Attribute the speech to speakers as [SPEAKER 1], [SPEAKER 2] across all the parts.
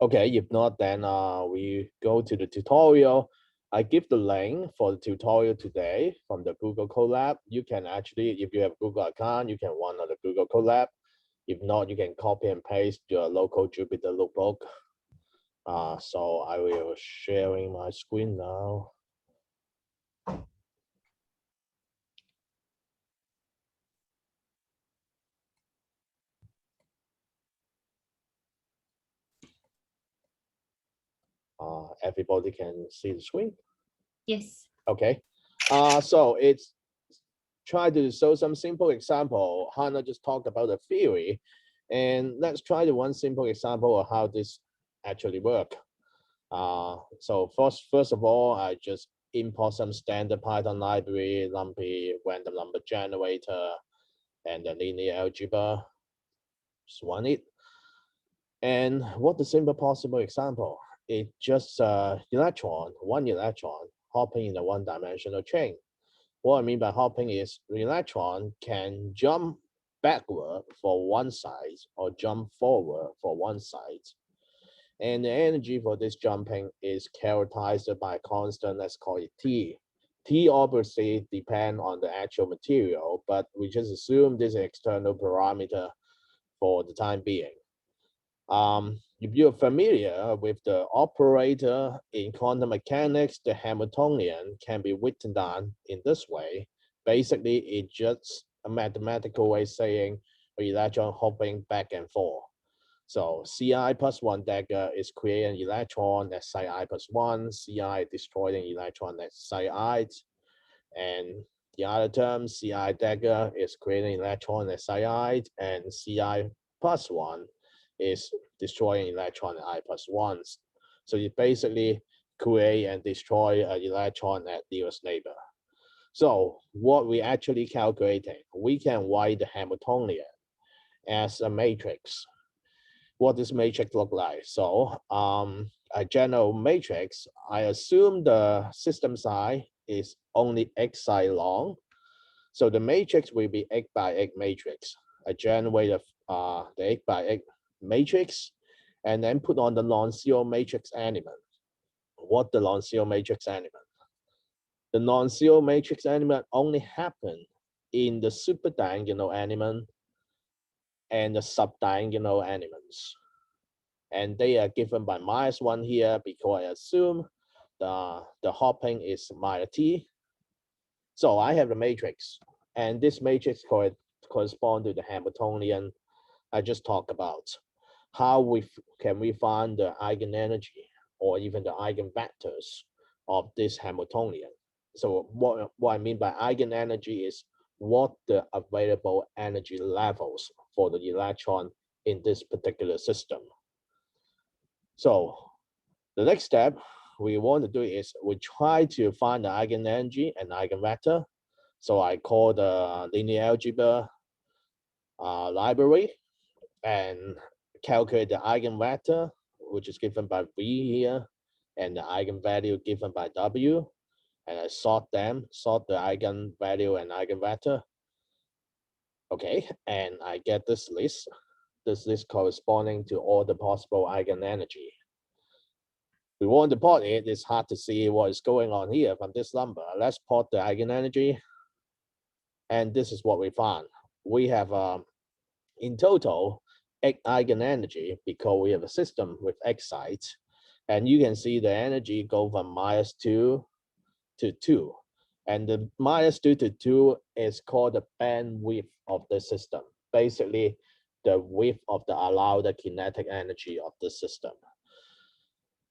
[SPEAKER 1] Okay, if not, then we go to the tutorial. I give the link for the tutorial today from the Google Colab. You can actually, if you have a Google account, you can run on the Google Colab. If not, you can copy and paste your local Jupyter notebook. So I will sharing my screen now. Everybody can see the screen?
[SPEAKER 2] Yes.
[SPEAKER 1] Okay. So it's try to show some simple example. Hannah just talked about the theory, and let's try the one simple example of how this actually work. So first of all, I just import some standard Python library, lumpy random number generator, and the linear algebra. Just run it. And what the simple possible example? It just one electron hopping in a one-dimensional chain. What I mean by hopping is the electron can jump backward for one side or jump forward for one side. And the energy for this jumping is characterized by a constant, let's call it T. T obviously depends on the actual material, but we just assume this is an external parameter for the time being. If you're familiar with the operator in quantum mechanics, the Hamiltonian can be written down in this way. Basically, it's just a mathematical way saying an electron hopping back and forth. So Ci plus 1 dagger is creating an electron at psi I plus 1, Ci destroying an electron at psi I, and the other term, Ci dagger is creating an electron at psi I, and Ci plus 1 is destroying electron at I plus 1. So you basically create and destroy an electron at nearest neighbor. So what we actually calculating, we can write the Hamiltonian as a matrix. What does matrix look like? So a general matrix, I assume the system size is only x side long. So the matrix will be x by x matrix. I generate the x by x matrix and then put on the non-zero matrix element. What the non-zero matrix element? The non-zero matrix element only happen in the superdiagonal element and the subdiagonal elements. And they are given by -1 here because I assume the hopping is minus t. So I have a matrix, and this matrix corresponds to the Hamiltonian I just talked about. How can we find the eigenenergy or even the eigenvectors of this Hamiltonian? So what I mean by eigenenergy is what the available energy levels for the electron in this particular system. So the next step we want to do is we try to find the eigenenergy and eigenvector. So I call the linear algebra library and calculate the eigenvector, which is given by V here, and the eigenvalue given by W. And I sort them, sort the eigenvalue and eigenvector. Okay, and I get this list. This list corresponding to all the possible eigenenergy. We want to plot it. It's hard to see what is going on here from this number. Let's plot the eigenenergy. And this is what we found. We have, in total, x eigenenergy because we have a system with x sides. And you can see the energy go from -2 to 2. And the -2 to 2 is called the bandwidth of the system. Basically, the width of the allowed kinetic energy of the system.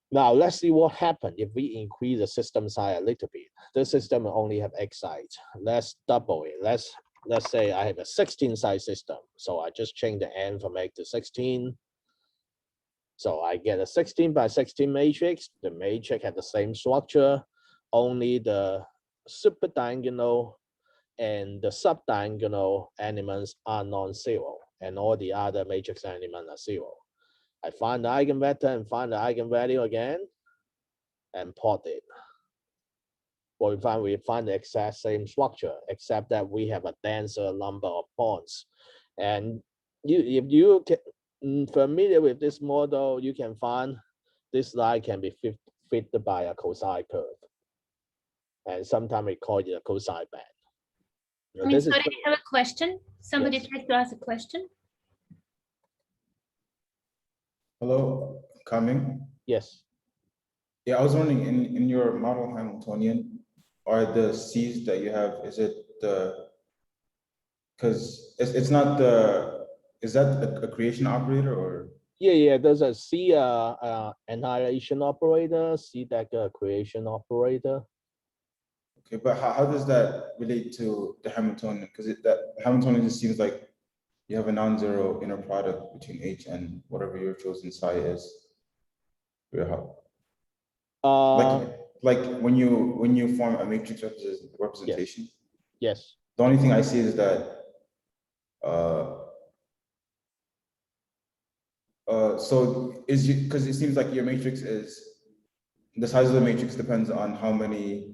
[SPEAKER 1] Now, let's see what happens if we increase the system size a little bit. The system will only have x sides. Let's double it. Let's say I have a 16 side system. So I just change the n from 8 to 16. So I get a 16 by 16 matrix. The matrix has the same structure, only the superdiagonal and the subdiagonal elements are non-zero, and all the other matrix elements are 0. I find the eigenvector and find the eigenvalue again and plot it. What we find the exact same structure, except that we have a denser number of points. And if you familiar with this model, you can find this line can be fit by a cosine curve. And sometimes we call it a cosine band.
[SPEAKER 2] I mean, sorry, I have a question. Somebody
[SPEAKER 1] Yes.
[SPEAKER 2] tried to ask a question.
[SPEAKER 3] Hello, Ka-Ming.
[SPEAKER 1] Yes.
[SPEAKER 3] Yeah, I was wondering, in your model Hamiltonian, are the C's that you have, is it the, because it's not the, is that a creation operator or?
[SPEAKER 1] Yeah, there's a C annihilation operator, C decker creation operator.
[SPEAKER 3] Okay, but how does that relate to the Hamiltonian? Because that Hamiltonian just seems like you have a non-zero inner product between H and whatever your chosen psi is. Like when you form a matrix representation.
[SPEAKER 1] Yes.
[SPEAKER 3] The only thing I see is that so is you, because it seems like your matrix is, the size of the matrix depends on how many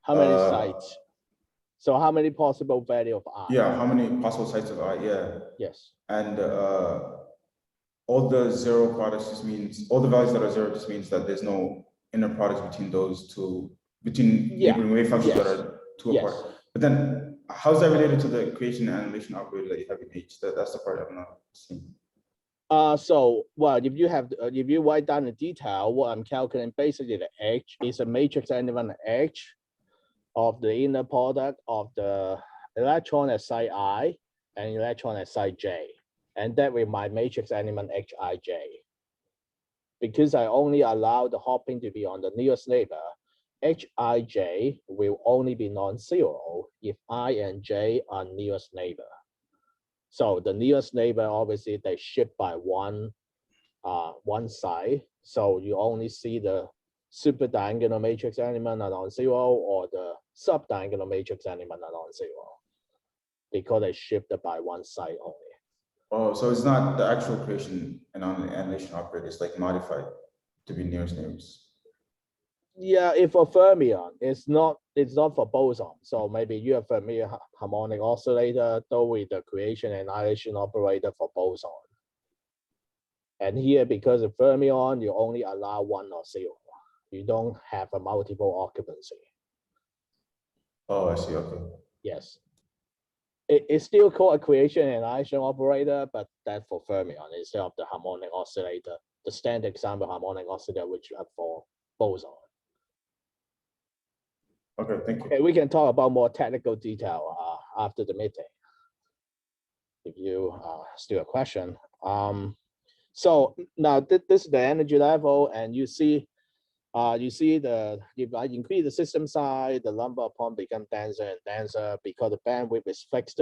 [SPEAKER 1] sites. So how many possible value of I?
[SPEAKER 3] Yeah, how many possible sites of I? Yeah.
[SPEAKER 1] Yes.
[SPEAKER 3] And all the zero products just means, all the values that are zero just means that there's no inner products between those two, between neighboring wave functions that are two apart. But then how's that related to the creation and annihilation operator that you have in H? That's the part I'm not seeing.
[SPEAKER 1] So, well, if you write down the detail, what I'm calculating basically the H is a matrix element H of the inner product of the electron at site I and electron at site J. And that with my matrix element Hij. Because I only allow the hopping to be on the nearest neighbor, Hij will only be non-zero if I and J are nearest neighbor. So the nearest neighbor, obviously, they shift by one side. So you only see the superdiagonal matrix element are non-zero or the subdiagonal matrix element are non-zero because they shifted by one side only.
[SPEAKER 3] Oh, so it's not the actual creation and annihilation operator, it's like modified to be nearest neighbors.
[SPEAKER 1] Yeah, if for fermion, it's not for boson. So maybe you have fermion harmonic oscillator, though with the creation and annihilation operator for boson. And here, because of fermion, you only allow one or zero. You don't have a multiple occupancy.
[SPEAKER 3] Oh, I see. Okay.
[SPEAKER 1] Yes. It's still called a creation and annihilation operator, but that's for fermion instead of the harmonic oscillator, the standard example harmonic oscillator, which you have for boson.
[SPEAKER 3] Okay, thank you.
[SPEAKER 1] Okay, we can talk about more technical detail after the meeting. If you still a question. So now this is the energy level, and you see if I increase the system size, the number of pumps become denser and denser because the bandwidth is fixed.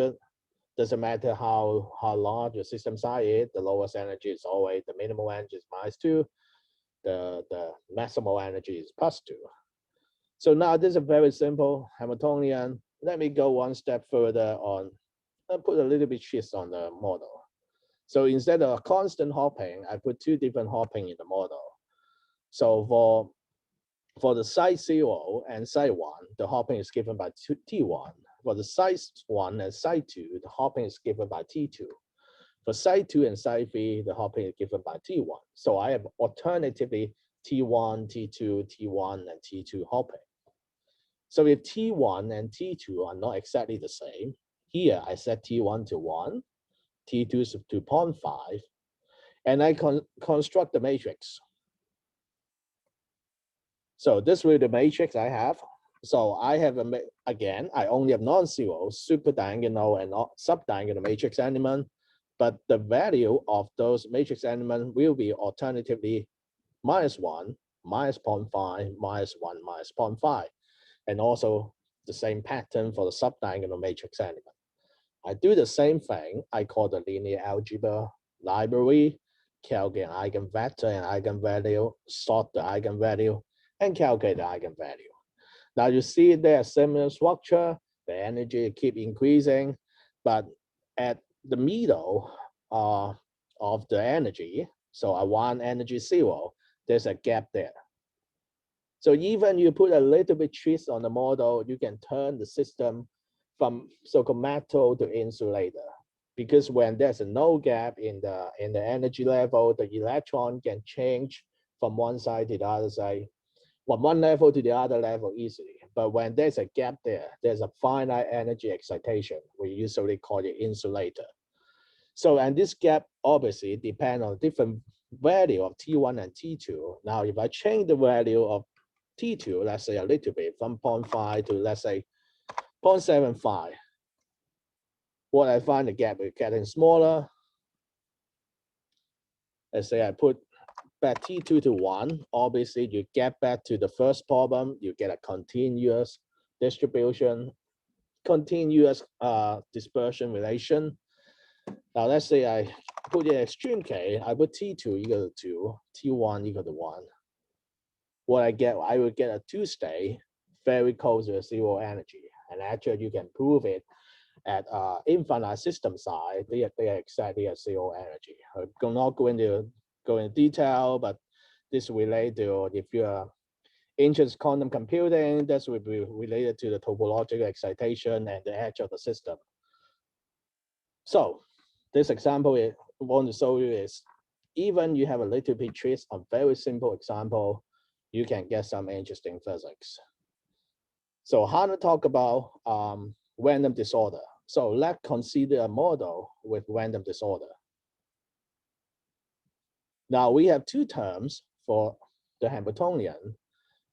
[SPEAKER 1] Doesn't matter how large your system size is, the lowest energy is always the minimal energy is -2, the maximal energy is +2. So now this is a very simple Hamiltonian. Let me go one step further on and put a little bit twist on the model. So instead of constant hopping, I put two different hopping in the model. So for the site 0 and site 1, the hopping is given by T1. For the site 1 and site 2, the hopping is given by T2. For site 2 and site 3, the hopping is given by T1. So I have alternatively T1, T2, T1, and T2 hopping. So if T1 and T2 are not exactly the same, here I set T1 to 1, T2 to 0.5, and I construct the matrix. So this is the matrix I have. So I have, again, I only have non-zero, superdiagonal and subdiagonal matrix element, but the value of those matrix elements will be alternatively -1, -0.5, -1, -0.5. And also the same pattern for the subdiagonal matrix element. I do the same thing. I call the linear algebra library, calculate eigenvector and eigenvalue, sort the eigenvalue, and calculate the eigenvalue. Now you see there's similar structure, the energy keep increasing, but at the middle of the energy, so I want energy 0, there's a gap there. So even you put a little bit twist on the model, you can turn the system from so-called metal to insulator because when there's a no gap in the energy level, the electron can change from one side to the other side, from one level to the other level easily. But when there's a gap there, there's a finite energy excitation. We usually call it insulator. So, and this gap obviously depends on different value of T1 and T2. Now, if I change the value of T2, let's say a little bit from 0.5 to let's say 0.75, what I find the gap is getting smaller. Let's say I put back T2 to 1, obviously you get back to the first problem, you get a continuous distribution, continuous dispersion relation. Now let's say I put the extreme case, I put T2 equal to 2, T1 equal to 1. What I get, I will get a two-state very close to zero energy. And actually you can prove it at infinite system side, they are exactly at zero energy. I'm not going to go into detail, but this related to, if you're interested in quantum computing, this will be related to the topological excitation and the edge of the system. So this example I want to show you is, even you have a little bit twist, a very simple example, you can get some interesting physics. So how to talk about random disorder. So let's consider a model with random disorder. Now we have two terms for the Hamiltonian.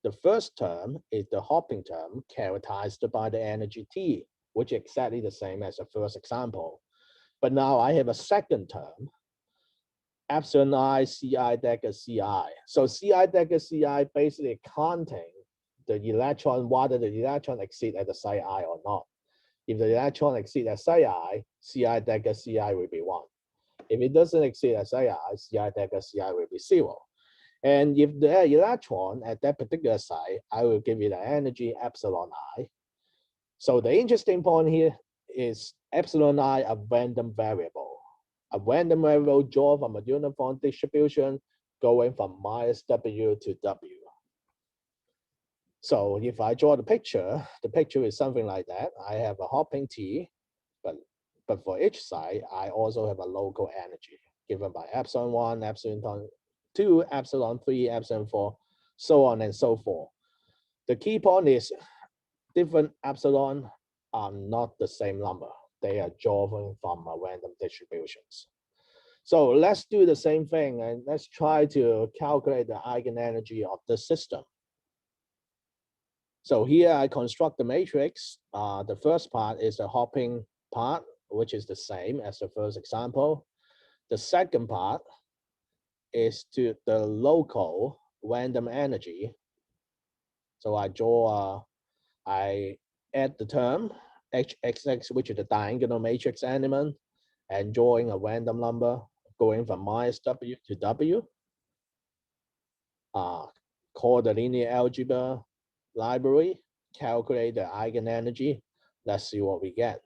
[SPEAKER 1] The first term is the hopping term characterized by the energy T, which is exactly the same as the first example. But now I have a second term, epsilon I Ci dagger Ci. So Ci dagger Ci basically counting the electron, whether the electron exceed at the psi I or not. If the electron exceeds at psi I, Ci dagger Ci will be 1. If it doesn't exceed at psi I, Ci dagger Ci will be 0. And if the electron at that particular site, I will give it an energy epsilon I. So the interesting point here is epsilon I a random variable. A random variable drawn from a uniform distribution going from minus W to W. So if I draw the picture is something like that. I have a hopping T, but for each side, I also have a local energy given by epsilon 1, epsilon 2, epsilon 3, epsilon 4, so on and so forth. The key point is different epsilon are not the same number. They are drawn from random distributions. So let's do the same thing and let's try to calculate the eigenenergy of the system. So here I construct the matrix. The first part is the hopping part, which is the same as the first example. The second part is to the local random energy. So I add the term HXX, which is the diagonal matrix element, and drawing a random number going from minus W to W. Call the linear algebra library, calculate the eigenenergy. Let's see what we get.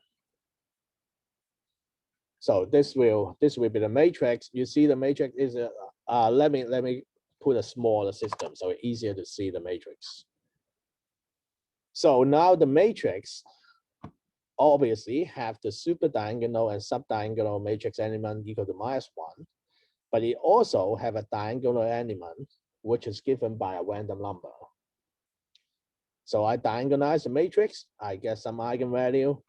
[SPEAKER 1] So this will be the matrix. You see the matrix is a let me put a smaller system so it's easier to see the matrix. So now the matrix obviously have the superdiagonal and subdiagonal matrix element equal to -1, but it also have a diagonal element which is given by a random number. So I diagonalize the matrix, I get some eigenvalue.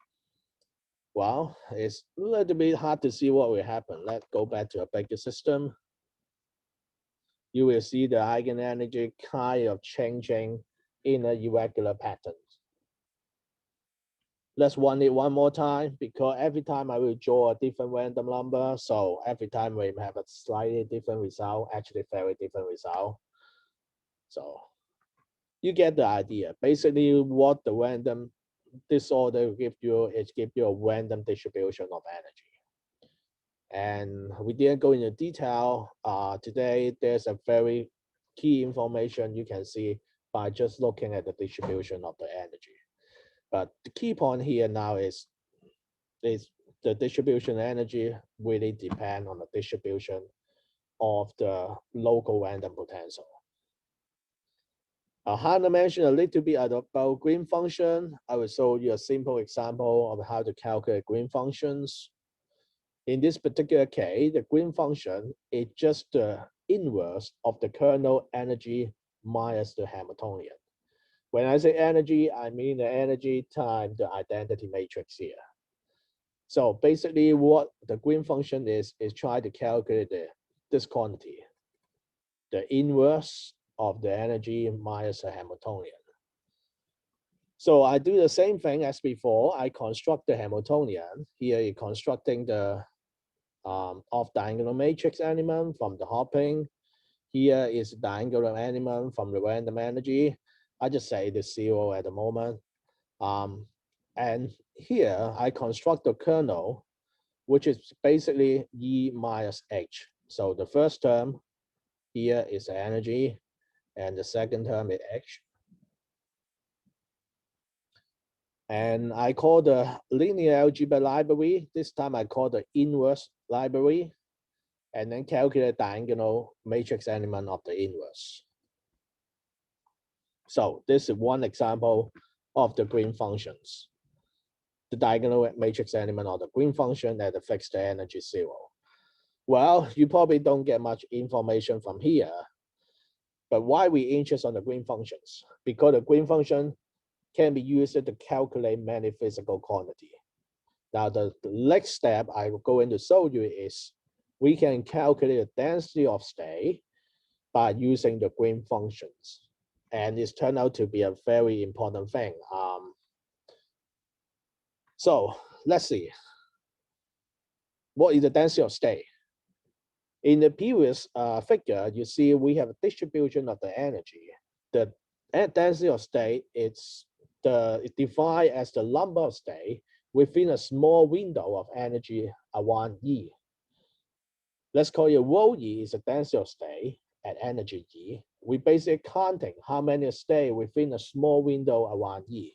[SPEAKER 1] Well, it's a little bit hard to see what will happen. Let's go back to a bigger system. You will see the eigenenergy kind of changing in an irregular pattern. Let's run it one more time, because every time I will draw a different random number. So every time we have a slightly different result, actually very different result. So you get the idea. Basically, what the random disorder will give you is give you a random distribution of energy. And we didn't go into detail. Today, there's a very key information you can see by just looking at the distribution of the energy. But the key point here now is the distribution energy really depend on the distribution of the local random potential. Hannah mentioned a little bit about green function. I will show you a simple example of how to calculate green functions. In this particular case, the green function is just the inverse of the kernel energy minus the Hamiltonian. When I say energy, I mean the energy times the identity matrix here. So basically what the green function is try to calculate this quantity, the inverse of the energy minus the Hamiltonian. So I do the same thing as before. I construct the Hamiltonian. Here you're constructing the off-diagonal matrix element from the hopping. Here is the diagonal element from the random energy. I just say the 0 at the moment. And here I construct the kernel, which is basically E minus H. So the first term here is the energy, and the second term is H. And I call the linear algebra library. This time I call the inverse library, and then calculate diagonal matrix element of the inverse. So this is one example of the green functions. The diagonal matrix element of the green function that affects the energy 0. Well, you probably don't get much information from here, but why we interest on the green functions? Because the green function can be used to calculate many physical quantity. Now, the next step I will go into show you is we can calculate the density of state by using the green functions. And it's turned out to be a very important thing. So let's see. What is the density of state? In the previous figure, you see we have a distribution of the energy. The density of state is defined as the number of state within a small window of energy around E. Let's call it rho E is the density of state at energy E. We basically counting how many state within a small window around E.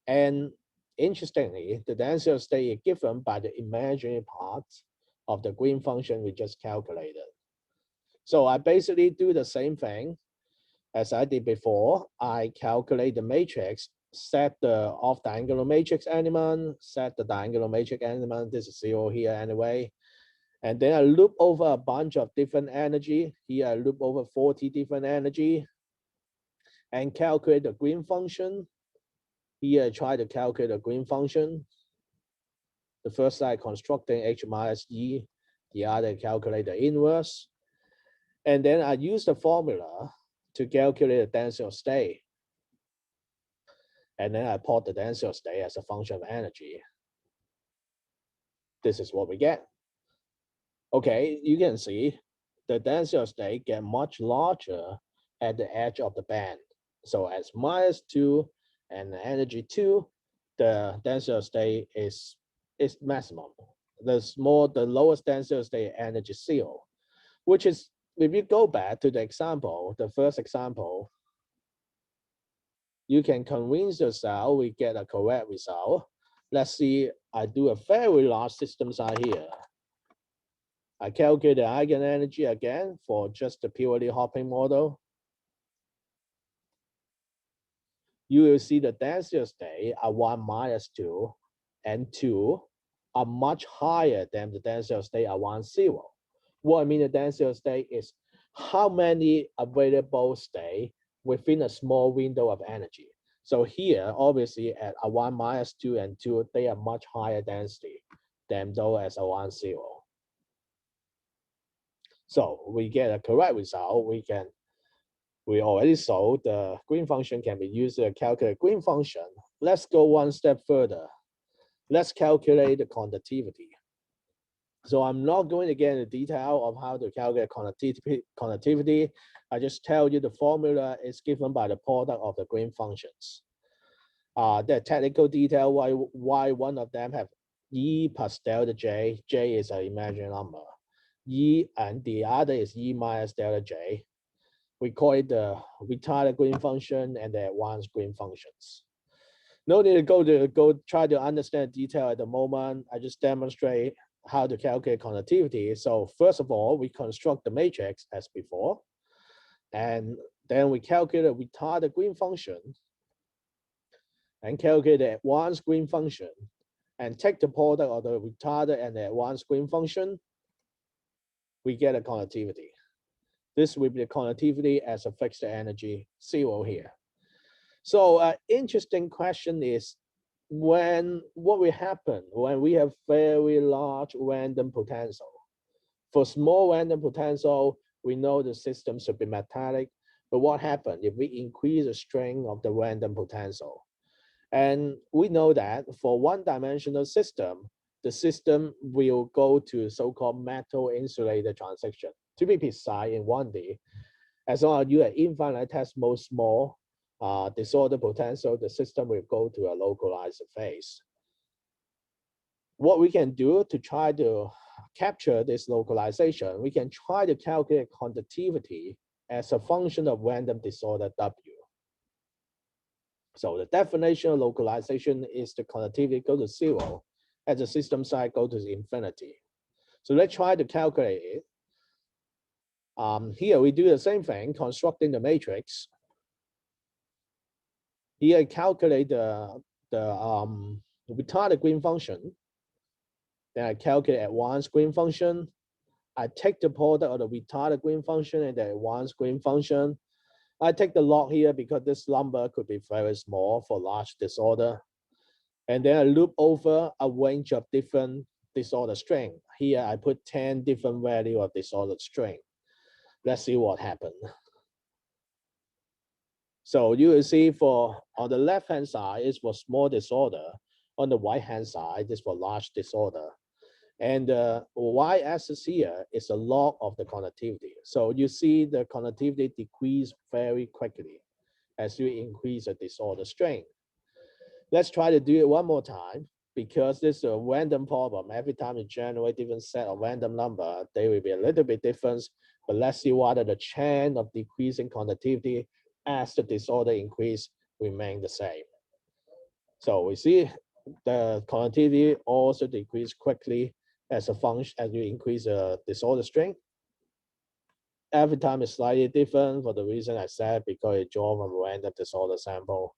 [SPEAKER 1] And interestingly, the density of state is given by the imaginary part of the green function we just calculated. So I basically do the same thing as I did before. I calculate the matrix, set the off-diagonal matrix element, set the diagonal matrix element. This is 0 here anyway. And then I loop over a bunch of different energy. Here I loop over 40 different energy and calculate the green function. Here I try to calculate the green function. The first side constructing H minus E, the other calculate the inverse. And then I use the formula to calculate the density of state. And then I plot the density of state as a function of energy. This is what we get. Okay, you can see the density of state get much larger at the edge of the band. So as -2 and energy 2, the density of state is maximum. The lowest density of state energy 0, which is, if you go back to the example, the first example, you can convince yourself we get a correct result. Let's see, I do a very large system size here. I calculate the Eigen energy again for just the purely hopping model. You will see the density of state are 1 -2 and 2 are much higher than the density of state around 0. What I mean the density of state is how many available state within a small window of energy. So here, obviously at around -2 and 2, they are much higher density than those as around 0. So we get a correct result. We already saw the green function can be used to calculate green function. Let's go one step further. Let's calculate the conductivity. So I'm not going to get into detail of how to calculate conductivity. I just tell you the formula is given by the product of the green functions. The technical detail why one of them have E plus delta J. J is an imaginary number. E and the other is E minus delta J. We call it the retarded green function and the advanced green functions. No need to go try to understand detail at the moment. I just demonstrate how to calculate conductivity. So first of all, we construct the matrix as before, and then we calculate the retarded green function and calculate the advanced green function. and take the product of the retarded and the advanced green function, we get a conductivity. This will be the conductivity as a fixed energy 0 here. So an interesting question is what will happen when we have very large random potential? For small random potential, we know the system should be metallic, but what happens if we increase the strength of the random potential? And we know that for one-dimensional system, the system will go to so-called metal insulated transition. To be precise, in 1D, as long as you have infinitesimal small disorder potential, the system will go to a localized phase. What we can do to try to capture this localization, we can try to calculate conductivity as a function of random disorder W. So the definition of localization is the conductivity go to 0 at the system side go to infinity. So let's try to calculate it. Here we do the same thing, constructing the matrix. Here I calculate the retarded green function. Then I calculate advanced green function. I take the product of the retarded green function and the advanced green function. I take the log here because this number could be very small for large disorder. And then I loop over a range of different disorder strength. Here I put 10 different values of disorder strength. Let's see what happens. So you will see for on the left-hand side is for small disorder. On the right-hand side is for large disorder. And the y-axis here is a log of the conductivity. So you see the conductivity decrease very quickly as you increase the disorder strength. Let's try to do it one more time because this is a random problem. Every time you generate different set of random number, they will be a little bit different. But let's see whether the trend of decreasing conductivity as the disorder increase remain the same. So we see the conductivity also decrease quickly as a function as you increase the disorder strength. Every time is slightly different for the reason I said because it draws from a random disorder sample.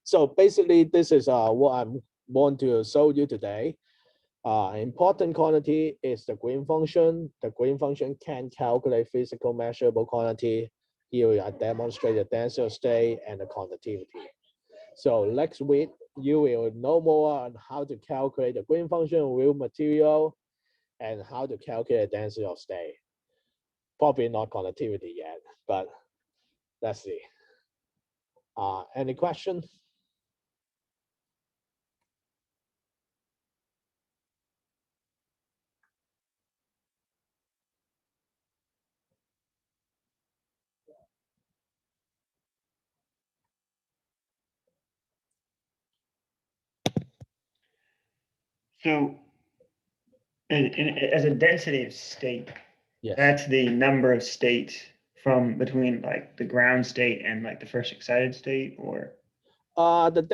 [SPEAKER 1] So basically, this is what I want to show you today. Important quantity is the green function. The green function can calculate physical measurable quantity. Here I demonstrate the density of state and the conductivity. So next week, you will know more on how to calculate the green function of real material and how to calculate density of state. Probably not conductivity yet, but let's see. Any questions?
[SPEAKER 4] So, as a density of state,
[SPEAKER 1] Yes.
[SPEAKER 4] that's the number of states from between like the ground state and like the first excited state, or
[SPEAKER 1] The